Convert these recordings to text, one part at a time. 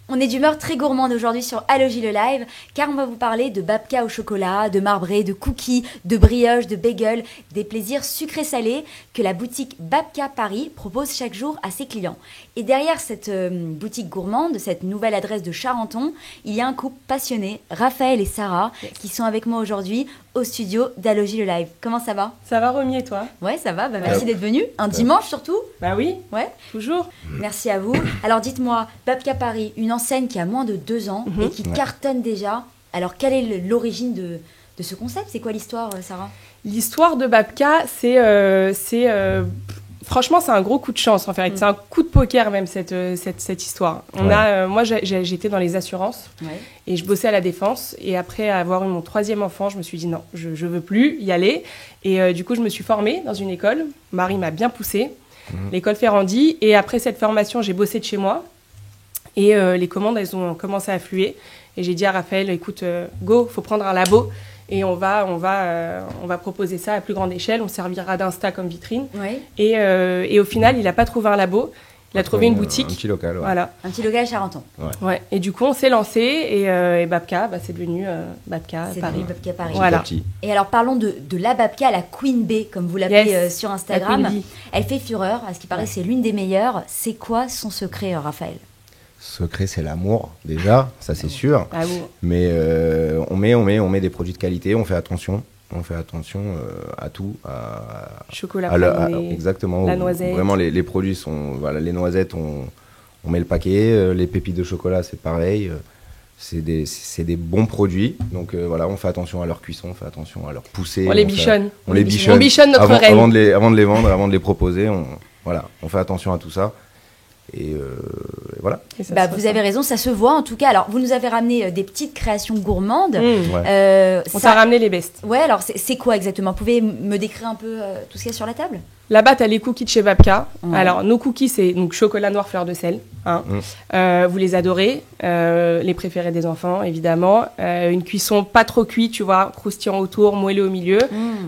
On est d'humeur très gourmande aujourd'hui sur Allogie le live, car on va vous parler de babka au chocolat, de marbré, de cookies, de brioches, de bagels, des plaisirs sucrés-salés que la boutique Babka Paris propose chaque jour à ses clients. Et derrière cette boutique gourmande, cette nouvelle adresse de Charenton, il y a un couple passionné, Raphaël et Sarah, qui sont avec moi aujourd'hui au studio d'Allogie le live. Comment ça va ? Ça va, Romy, et toi ? Ouais, ça va, merci d'être venu. Un dimanche surtout ? Bah oui, ouais. Toujours. Merci à vous. Alors dites-moi, Babka Paris, une enseigne qui a moins de 2 ans et qui cartonne déjà. Alors quelle est l'origine de ce concept ? C'est quoi l'histoire, Sarah ? L'histoire de Babka, franchement, c'est un gros coup de chance en fait. C'est un coup de poker même cette histoire. Moi, j'étais dans les assurances et je bossais à la Défense. Et après avoir eu mon 3e enfant, je me suis dit non, je veux plus y aller. Et du coup, je me suis formée dans une école. Marie m'a bien poussée. L'école Ferrandi. Et après cette formation, j'ai bossé de chez moi. Et les commandes, elles ont commencé à affluer. Et j'ai dit à Raphaël, écoute, go, faut prendre un labo. Et on va proposer ça à plus grande échelle. On servira d'Insta comme vitrine. Ouais. Et au final, il n'a pas trouvé un labo. Il a trouvé une boutique. Un petit local, ouais. Voilà. Un petit local à Charenton. Ouais. Et du coup, on s'est lancé. Et Babka, c'est devenu Babka Paris. Babka Paris. Voilà. Et alors, parlons de la Babka, la Queen Bee, comme vous l'appelez sur Instagram. Elle fait fureur. À ce qui paraît, c'est l'une des meilleures. C'est quoi son secret, Raphaël ? Secret, c'est l'amour, déjà, ça c'est sûr. Ah bon. Mais on met des produits de qualité, on fait attention. On fait attention à tout. Chocolat exactement. La noisette. Vraiment, les produits sont... Voilà, les noisettes, on met le paquet. Les pépites de chocolat, c'est pareil. C'est des bons produits. Donc voilà, on fait attention à leur cuisson, on fait attention à leur poussée. On les bichonne. On les bichonne. On bichonne notre reine. Avant de les vendre, avant de les proposer, on fait attention à tout ça. Et voilà. Vous avez raison, ça se voit en tout cas. Alors, vous nous avez ramené des petites créations gourmandes. On t'a ramené les bestes. Ouais, alors c'est quoi exactement ? Vous pouvez me décrire un peu tout ce qu'il y a sur la table ? Là-bas, tu as les cookies de chez Babka. Alors, nos cookies, c'est donc chocolat noir, fleur de sel. Vous les adorez. Les préférés des enfants, évidemment. Une cuisson pas trop cuite, tu vois, croustillant autour, moelleux au milieu.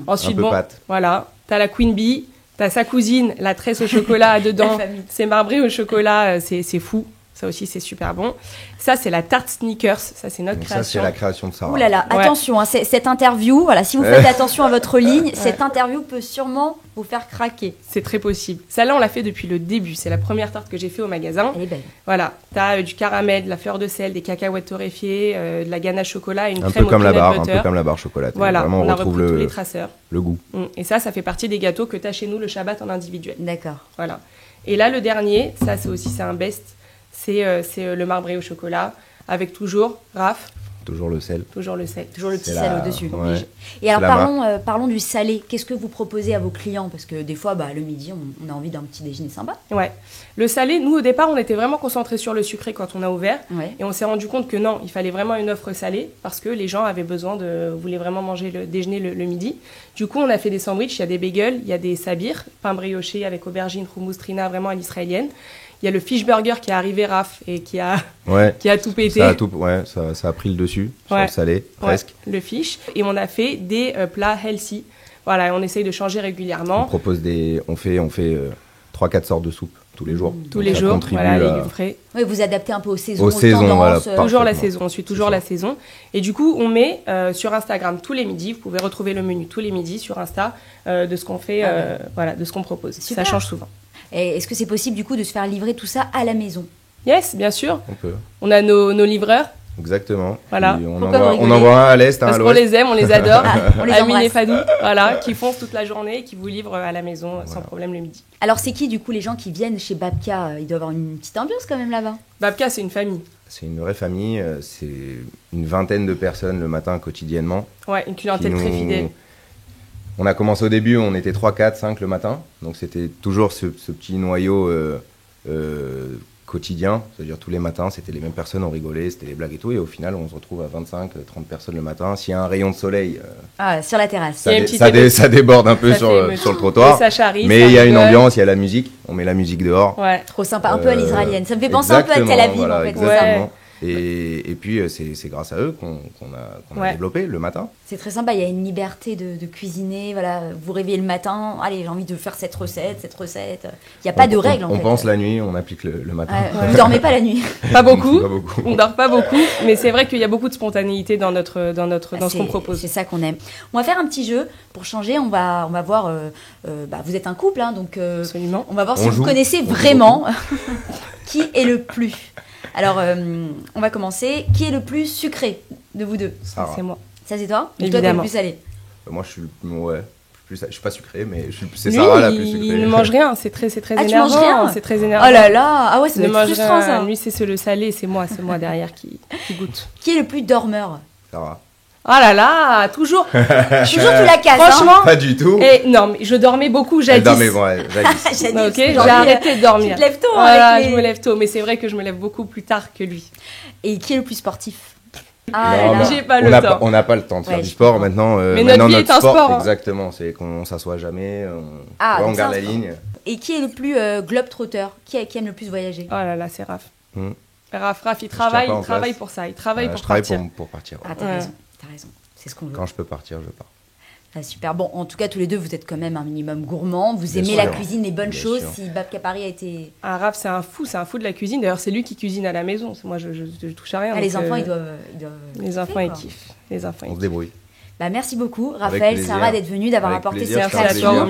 Ensuite, un peu pâte. Voilà. Tu as la Queen Bee. T'as sa cousine, la tresse au chocolat dedans. C'est marbré au chocolat, c'est fou. Ça aussi, c'est super bon. Ça, c'est la tarte Snickers. Ça, c'est notre création. Ça, c'est la création de Sarah. Ouh là là, attention, cette interview, voilà, si vous faites attention à votre ligne, cette interview peut sûrement vous faire craquer. C'est très possible. Celle-là, on l'a fait depuis le début. C'est la première tarte que j'ai fait au magasin. Elle est belle. Voilà. T'as du caramel, de la fleur de sel, des cacahuètes torréfiées, de la ganache chocolat et une un crème peu comme au la peanut barre, butter. Un peu comme la barre chocolatée. Voilà, vraiment, on a retrouve repris tous les traceurs. Le goût. Et ça fait partie des gâteaux que t'as chez nous le Shabbat en individuel. D'accord. Voilà. Et là, le dernier, ça, c'est un best. C'est le marbré au chocolat, avec toujours, Raph. Toujours le sel. Toujours le petit sel au-dessus. Ouais. Et alors, parlons du salé. Qu'est-ce que vous proposez à vos clients ? Parce que des fois, le midi, on a envie d'un petit déjeuner sympa. Ouais. Le salé, nous, au départ, on était vraiment concentrés sur le sucré quand on a ouvert. Ouais. Et on s'est rendu compte que non, il fallait vraiment une offre salée parce que les gens voulaient vraiment manger le déjeuner le midi. Du coup, on a fait des sandwichs. Il y a des bagels, il y a des sabirs, pain brioché avec aubergine, houmous, trina, vraiment à l'israélienne. Il y a le fish burger qui est arrivé, Raph, et qui a tout pété. Ça a pris le dessus sur le salé, presque. Le fish. Et on a fait des plats healthy. Voilà, on essaye de changer régulièrement. On fait 3-4 sortes de soupe tous les jours. Tous les jours, voilà, légumes frais. Oui, vous adaptez un peu aux saisons, aux tendances. Toujours la saison, on suit toujours la saison. Et du coup, on met sur Instagram tous les midis, vous pouvez retrouver le menu tous les midis sur Insta de ce qu'on fait, de ce qu'on propose. Super. Ça change souvent. Et est-ce que c'est possible du coup de se faire livrer tout ça à la maison ? Yes, bien sûr. On peut. On a nos livreurs. Exactement. Voilà. On envoie un à l'est, un à l'ouest. Parce qu'on les aime, on les adore. On les Amine et embrasse. Fadou, qui foncent toute la journée et qui vous livrent à la maison sans problème le midi. Alors c'est qui du coup les gens qui viennent chez Babka ? Il doit y avoir une petite ambiance quand même là-bas. Babka, c'est une famille. C'est une vraie famille. C'est une vingtaine de personnes le matin quotidiennement. Ouais, une clientèle très fidèle. On a commencé au début, on était 3, 4, 5 le matin. Donc c'était toujours ce petit noyau quotidien. C'est-à-dire tous les matins, c'était les mêmes personnes, on rigolait, c'était les blagues et tout. Et au final, on se retrouve à 25, 30 personnes le matin. S'il y a un rayon de soleil, sur la terrasse. Ça déborde un peu sur le trottoir. Mais il y a une ambiance, il y a la musique. On met la musique dehors. Ouais, trop sympa, un peu à l'israélienne. Ça me fait penser un peu à Tel Aviv en fait. Exactement. Et puis, c'est grâce à eux qu'on a développé le matin. C'est très sympa, il y a une liberté de cuisiner. Voilà, vous réveillez le matin, allez, j'ai envie de faire cette recette. Il n'y a pas de règles, en fait. On pense la nuit, on applique le matin. Vous ne dormez pas la nuit? Pas beaucoup. On ne dort pas beaucoup, mais c'est vrai qu'il y a beaucoup de spontanéité dans ce qu'on propose. C'est ça qu'on aime. On va faire un petit jeu pour changer. On va voir. Vous êtes un couple, hein, donc absolument. On va voir si vous connaissez vraiment qui est le plus. Alors, on va commencer. Qui est le plus sucré de vous deux? Ça, c'est moi. Ça, c'est toi? Et toi, t'es le plus salé? Moi, je suis pas sucré, mais c'est Sarah la plus sucrée. Il ne mange rien, c'est très énervant. Tu manges rien? C'est très énervant. Oh là là, ah ouais, ça doit être frustrant, ça. Lui, c'est le salé, c'est moi derrière qui goûte. Qui est le plus dormeur? Sarah. Oh là là, toujours. Toujours tu la casses. Franchement. Pas du tout. Non, mais je dormais beaucoup jadis. Elle dormait, jadis. Jadis. Ok, j'ai arrêté de dormir. Tu te lèves tôt. Voilà, je me lève tôt, mais c'est vrai que je me lève beaucoup plus tard que lui. Et qui est le plus sportif? J'ai pas le temps. On n'a pas le temps de faire du sport maintenant. Mais notre vie est un sport. Exactement, c'est qu'on s'assoit jamais, on garde la ligne. Et qui est le plus globe-trotteur? Qui aime le plus voyager? Oh là là, c'est Raph. Raph, il travaille pour ça. Il travaille pour partir. Pour partir. Ah, t'as raison. C'est ce qu'on veut. Quand je peux partir, je pars. Ah, super. Bon, en tout cas, tous les deux, vous êtes quand même un minimum gourmand. Vous aimez la cuisine, les bonnes choses. Si Babka Paris a été... Raph, c'est un fou de la cuisine. D'ailleurs, c'est lui qui cuisine à la maison. Moi, je touche à rien. Ah, les enfants, ils doivent les enfants, ils kiffent. On se débrouille. Merci beaucoup, Raphaël, Sarah, d'être venus, d'avoir apporté cette création.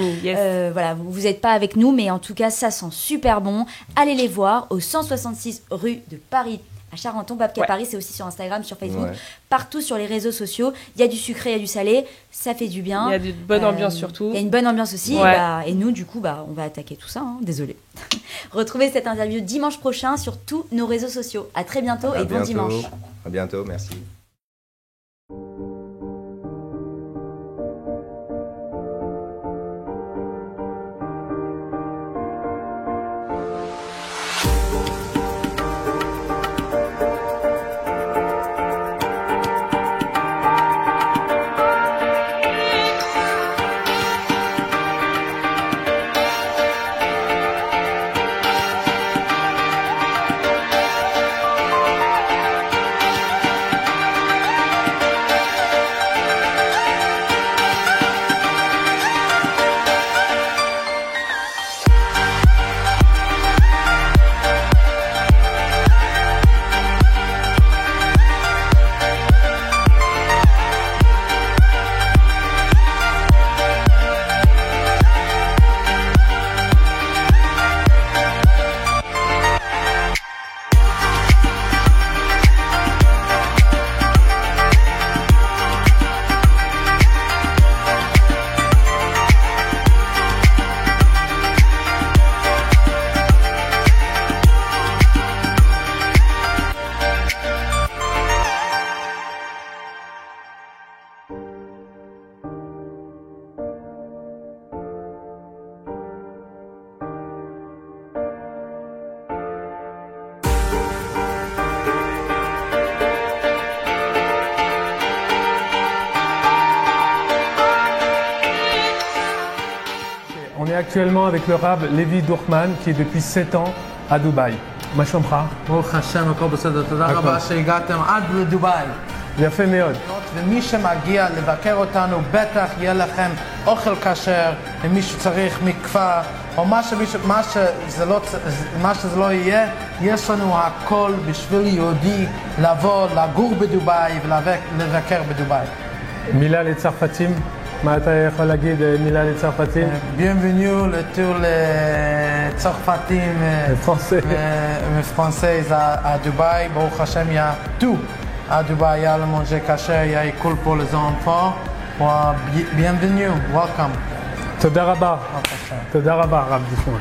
Voilà, vous n'êtes pas avec nous, mais en tout cas, ça sent super bon. Allez les voir au 166 rue de Paris. À Charenton, Babka Paris, c'est aussi sur Instagram, sur Facebook, partout sur les réseaux sociaux. Il y a du sucré, il y a du salé, ça fait du bien. Il y a une bonne ambiance surtout. Il y a une bonne ambiance aussi. Et nous, du coup, on va attaquer tout ça. Désolé. Retrouvez cette interview dimanche prochain sur tous nos réseaux sociaux. À très bientôt et bon dimanche. À bientôt, merci. On est actuellement avec le Rav Levi Dourkman qui est depuis 7 ans à Dubaï. מה שלומך? ברוך השם, הכל בסדר, תודה רבה שהגעתם עד לדובאי. יפה מאוד. ומי שמגיע לבקר אותנו, בטח יהיה לכם אוכל כשר, ומי שצריך מקווה, או מה שזה לא יהיה, יש לנו הכל בשביל יהודי לבוא, לגור בדובאי ולבקר בדובאי. מילה לצרפתים? מה אתה יכול להגיד מילה לצרפתים? Bienvenue tous les Tsarfatim français à Dubaï. Baruch Hashem, il y a tout à Dubaï. Il y a le manger caché, il y a école pour les enfants. Bienvenue, welcome. תודה רבה. תודה רבה, הרב דיפון.